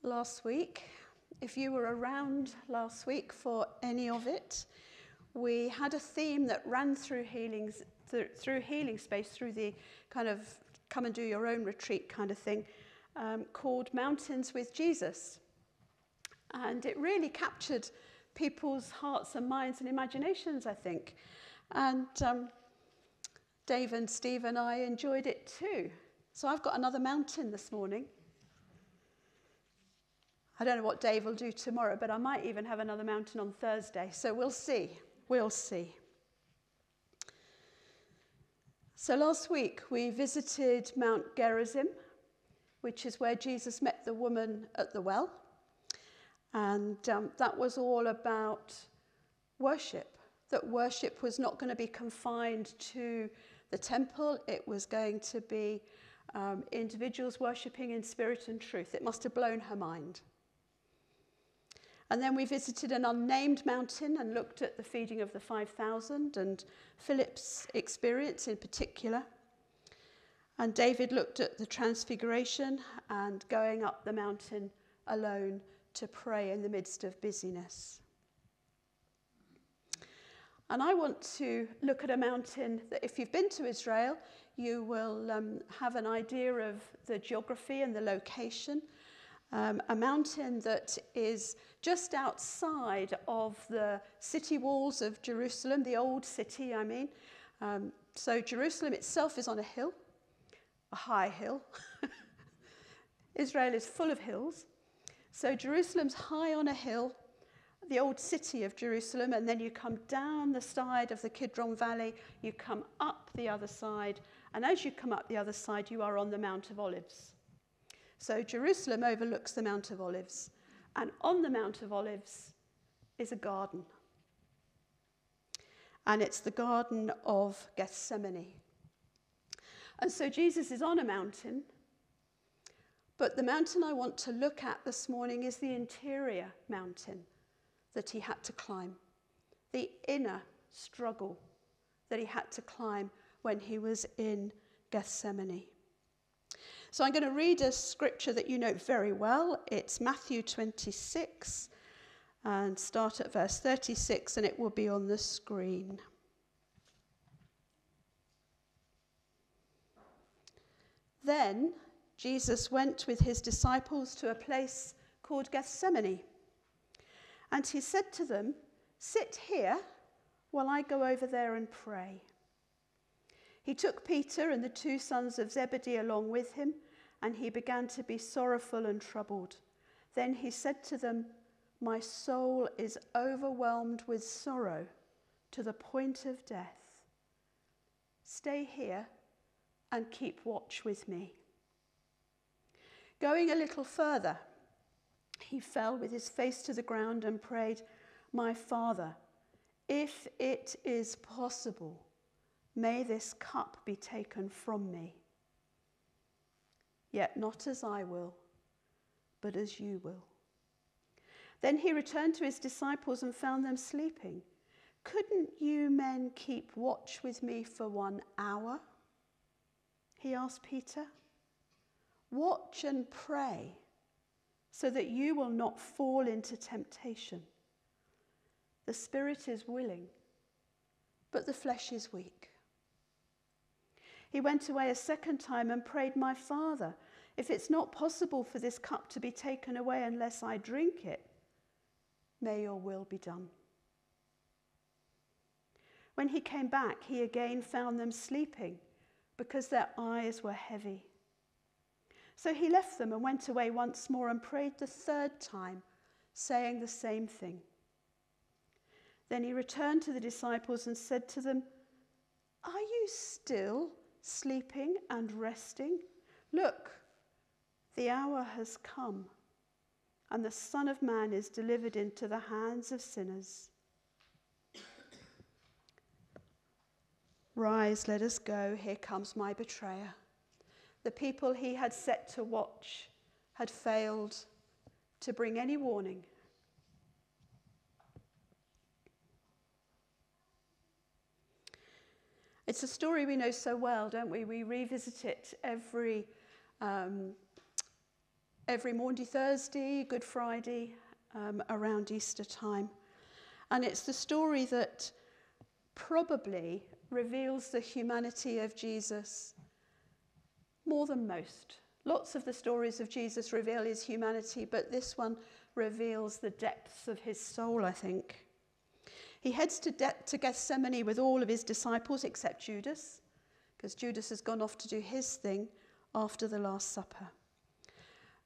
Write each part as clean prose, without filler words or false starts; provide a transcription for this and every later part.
last week. If you were around last week for any of it, we had a theme that ran through Healing Space, through the kind of come and do your own retreat kind of thing, called Mountainous with Jesus. And it really captured people's hearts and minds and imaginations, I think. And Dave and Steve and I enjoyed it too. So I've got another mountain this morning. I don't know what Dave will do tomorrow, but I might even have another mountain on Thursday. So we'll see. We'll see. So last week we visited Mount Gerizim, which is where Jesus met the woman at the well. And that was all about worship, that worship was not going to be confined to the temple. It was going to be individuals worshipping in spirit and truth. It must have blown her mind. And then we visited an unnamed mountain and looked at the feeding of the 5,000 and Philip's experience in particular. And David looked at the transfiguration and going up the mountain alone to pray in the midst of busyness. And I want to look at a mountain that, if you've been to Israel, you will have an idea of the geography and the location. A mountain that is just outside of the city walls of Jerusalem, the old city, I mean. So Jerusalem itself is on a hill, a high hill. Israel is full of hills. So Jerusalem's high on a hill, the old city of Jerusalem, and then you come down the side of the Kidron Valley, you come up the other side, and as you come up the other side, you are on the Mount of Olives. So Jerusalem overlooks the Mount of Olives, and on the Mount of Olives is a garden. And it's the Garden of Gethsemane. And so Jesus is on a mountain, but the mountain I want to look at this morning is the interior mountain that he had to climb, the inner struggle that he had to climb when he was in Gethsemane. So I'm going to read a scripture that you know very well. It's Matthew 26, and start at verse 36, and it will be on the screen. Then Jesus went with his disciples to a place called Gethsemane, and he said to them, "Sit here while I go over there and pray." He took Peter and the two sons of Zebedee along with him, and he began to be sorrowful and troubled. Then he said to them, "My soul is overwhelmed with sorrow to the point of death. Stay here and keep watch with me." Going a little further, he fell with his face to the ground and prayed, "My Father, if it is possible, may this cup be taken from me. Yet not as I will, but as you will." Then he returned to his disciples and found them sleeping. "Couldn't you men keep watch with me for 1 hour?" he asked Peter. "Watch and pray so that you will not fall into temptation. The spirit is willing, but the flesh is weak." He went away a second time and prayed, "My Father, if it's not possible for this cup to be taken away unless I drink it, may your will be done." When he came back, he again found them sleeping because their eyes were heavy. So he left them and went away once more and prayed the third time, saying the same thing. Then he returned to the disciples and said to them, "Are you still sleeping and resting? Look, the hour has come, and the Son of Man is delivered into the hands of sinners. Rise, let us go. Here comes my betrayer." The people he had set to watch had failed to bring any warning. It's a story we know so well, don't we? We revisit it every every Maundy Thursday, Good Friday, around Easter time. And it's the story that probably reveals the humanity of Jesus more than most. Lots of the stories of Jesus reveal his humanity, but this one reveals the depths of his soul, I think. He heads to Gethsemane with all of his disciples except Judas, because Judas has gone off to do his thing after the Last Supper.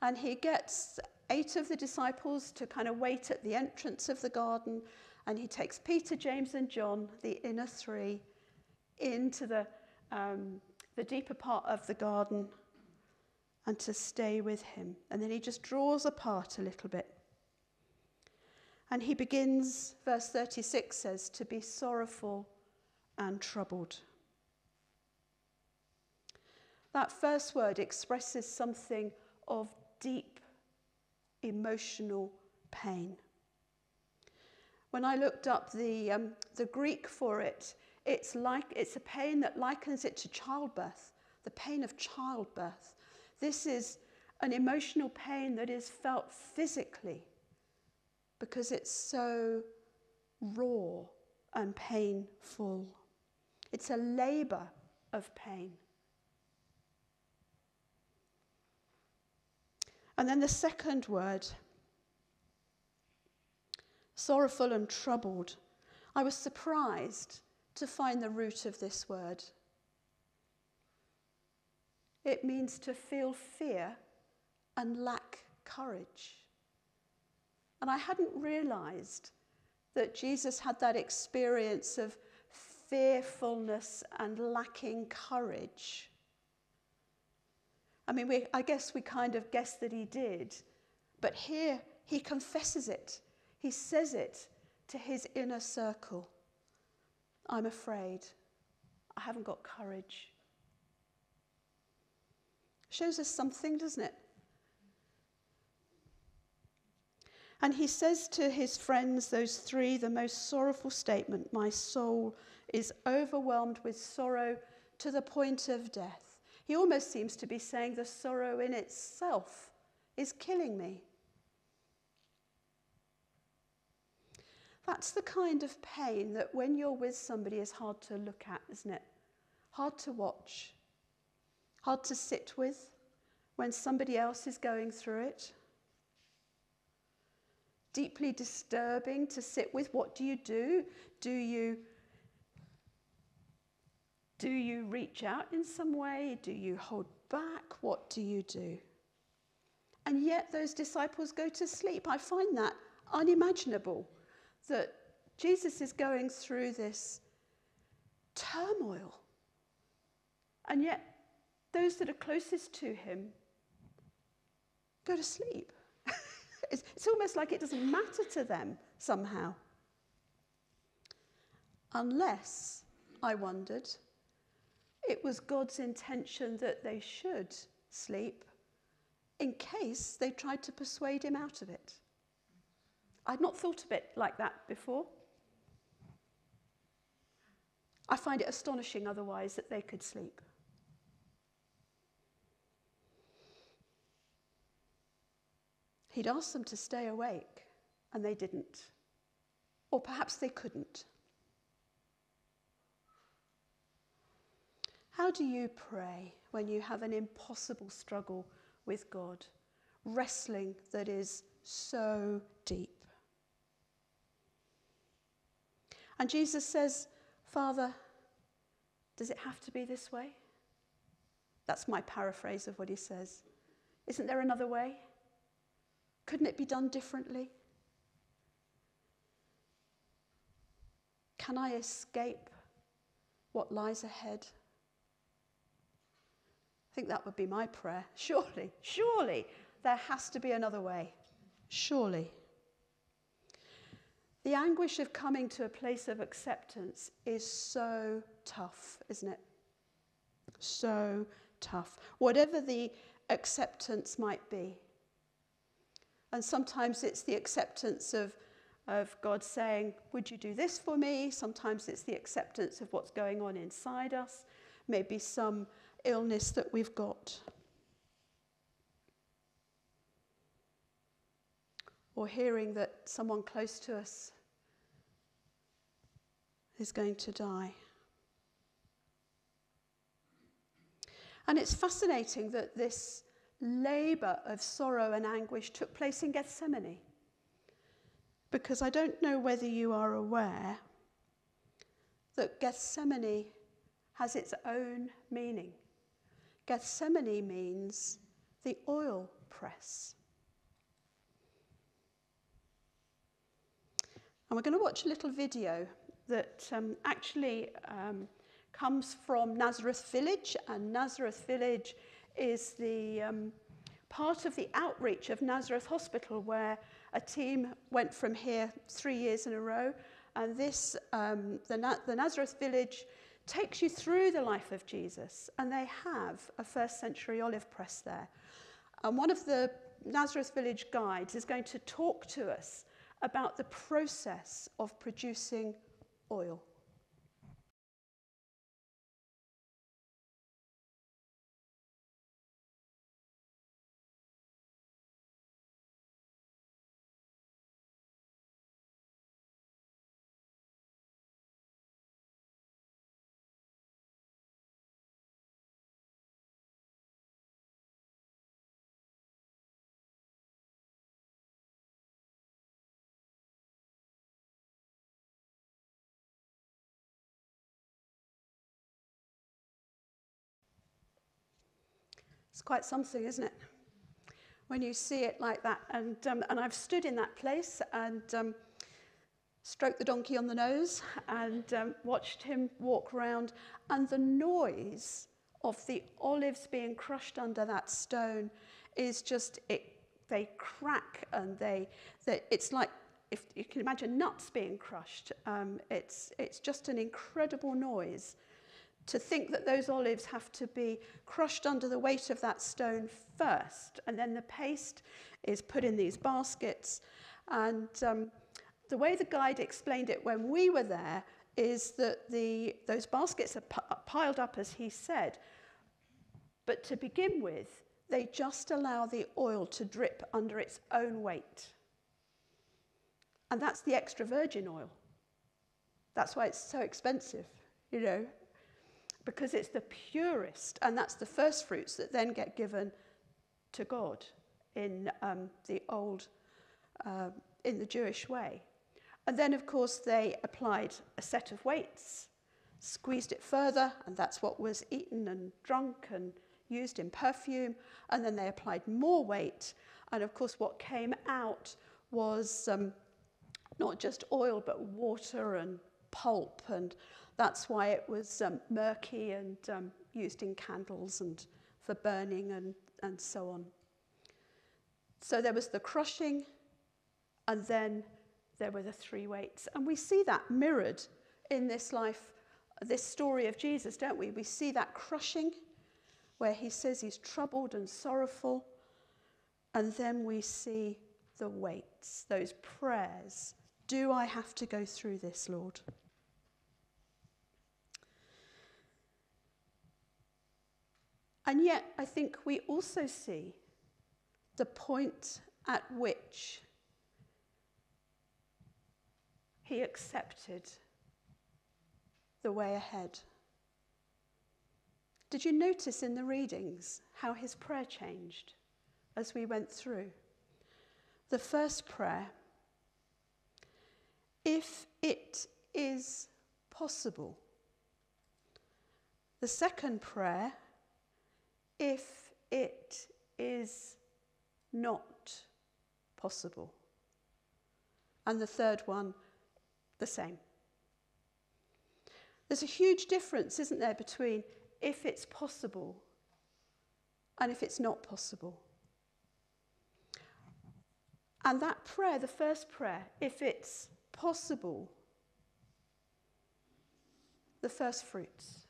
And he gets 8 of the disciples to kind of wait at the entrance of the garden, and he takes Peter, James and John, the inner 3, into the deeper part of the garden and to stay with him. And then he just draws apart a little bit. And he begins, verse 36 says, to be sorrowful and troubled. That first word expresses something of deep emotional pain. When I looked up the Greek for it, it's a pain that likens it to childbirth, the pain of childbirth. This is an emotional pain that is felt physically because it's so raw and painful. It's a labor of pain. And then the second word, sorrowful and troubled. I was surprised to find the root of this word. It means to feel fear and lack courage. And I hadn't realized that Jesus had that experience of fearfulness and lacking courage. I mean, I guess we kind of guessed that he did, but here he confesses it. He says it to his inner circle. I'm afraid. I haven't got courage. Shows us something, doesn't it? And he says to his friends, those 3, the most sorrowful statement, my soul is overwhelmed with sorrow to the point of death. He almost seems to be saying the sorrow in itself is killing me. That's the kind of pain that when you're with somebody is hard to look at, isn't it? Hard to watch. Hard to sit with when somebody else is going through it. Deeply disturbing to sit with. What do you do? Do you reach out in some way? Do you hold back? What do you do? And yet those disciples go to sleep. I find that unimaginable, that Jesus is going through this turmoil. And yet those that are closest to him go to sleep. It's almost like it doesn't matter to them somehow. Unless, I wondered, it was God's intention that they should sleep in case they tried to persuade him out of it. I'd not thought of it like that before. I find it astonishing otherwise that they could sleep. He'd asked them to stay awake, and they didn't. Or perhaps they couldn't. How do you pray when you have an impossible struggle with God, wrestling that is so deep? And Jesus says, Father, does it have to be this way? That's my paraphrase of what he says. Isn't there another way? Couldn't it be done differently? Can I escape what lies ahead? I think that would be my prayer. Surely, there has to be another way. Surely. The anguish of coming to a place of acceptance is so tough, isn't it? So tough. Whatever the acceptance might be. And sometimes it's the acceptance of God saying, would you do this for me? Sometimes it's the acceptance of what's going on inside us. Maybe some illness that we've got. or hearing that someone close to us is going to die. And it's fascinating that this labour of sorrow and anguish took place in Gethsemane, because I don't know whether you are aware that Gethsemane has its own meaning. Gethsemane means the oil press. And we're going to watch a little video that actually comes from Nazareth Village, and Nazareth Village is the part of the outreach of Nazareth Hospital, where a team went from here 3 years in a row, and this the Nazareth Village takes you through the life of Jesus, and they have a first century olive press there. And one of the Nazareth Village guides is going to talk to us about the process of producing oil. It's quite something, isn't it? When you see it like that. And I've stood in that place and stroked the donkey on the nose and watched him walk around. And the noise of the olives being crushed under that stone is just, they crack, and it's like, if you can imagine nuts being crushed. It's just an incredible noise. To think that those olives have to be crushed under the weight of that stone first, and then the paste is put in these baskets. And the way the guide explained it when we were there is that those baskets are piled up, as he said, but to begin with, they just allow the oil to drip under its own weight. And that's the extra virgin oil. That's why it's so expensive, you know, because it's the purest, and that's the first fruits that then get given to God in in the Jewish way. And then, of course, they applied a set of weights, squeezed it further, and that's what was eaten and drunk and used in perfume. And then they applied more weight, and of course what came out was not just oil, but water and pulp, and that's why it was murky and used in candles and for burning and so on. So there was the crushing, and then there were the 3 weights. And we see that mirrored in this life, this story of Jesus, don't we? We see that crushing where he says he's troubled and sorrowful. And then we see the weights, those prayers. Do I have to go through this, Lord? And yet, I think we also see the point at which he accepted the way ahead. Did you notice in the readings how his prayer changed as we went through? The first prayer, if it is possible. The second prayer, if it is not possible. And the third one, the same. There's a huge difference, isn't there, between if it's possible and if it's not possible. And that prayer, the first prayer, if it's possible, the first fruits,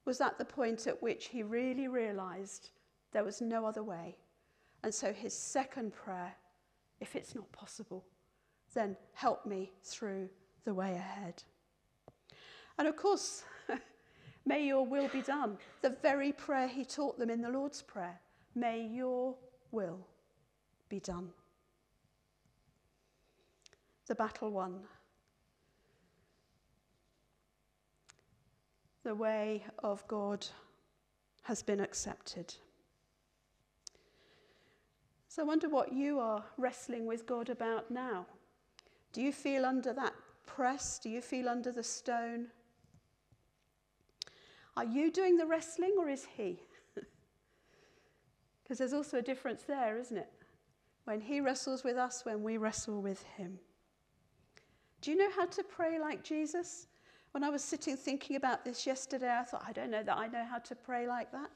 was at the point at which he really realised there was no other way. And so his second prayer, if it's not possible, then help me through the way ahead. And of course, may your will be done. The very prayer he taught them in the Lord's Prayer. May your will be done. The battle won. The way of God has been accepted. So I wonder what you are wrestling with God about now. Do you feel under that press? Do you feel under the stone? Are you doing the wrestling or is he? Because there's also a difference there, isn't it? When he wrestles with us, when we wrestle with him. Do you know how to pray like Jesus? When I was sitting thinking about this yesterday, I thought, I don't know that I know how to pray like that.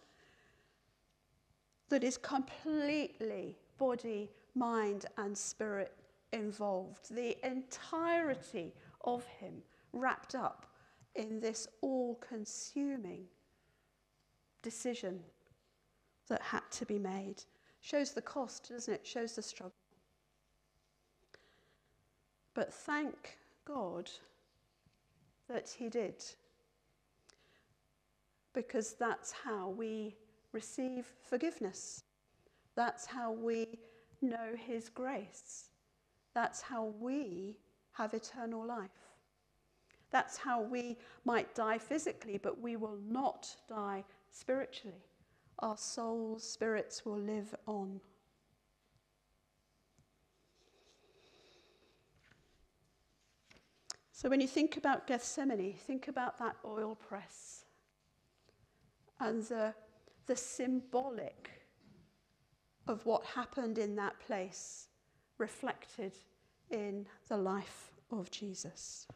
That is completely body, mind, and spirit involved. The entirety of him wrapped up in this all-consuming decision that had to be made. Shows the cost, doesn't it? Shows the struggle. But thank God that he did. Because that's how we receive forgiveness. That's how we know his grace. That's how we have eternal life. That's how we might die physically, but we will not die spiritually. Our souls, spirits will live on. So when you think about Gethsemane, think about that oil press and the symbolic of what happened in that place reflected in the life of Jesus.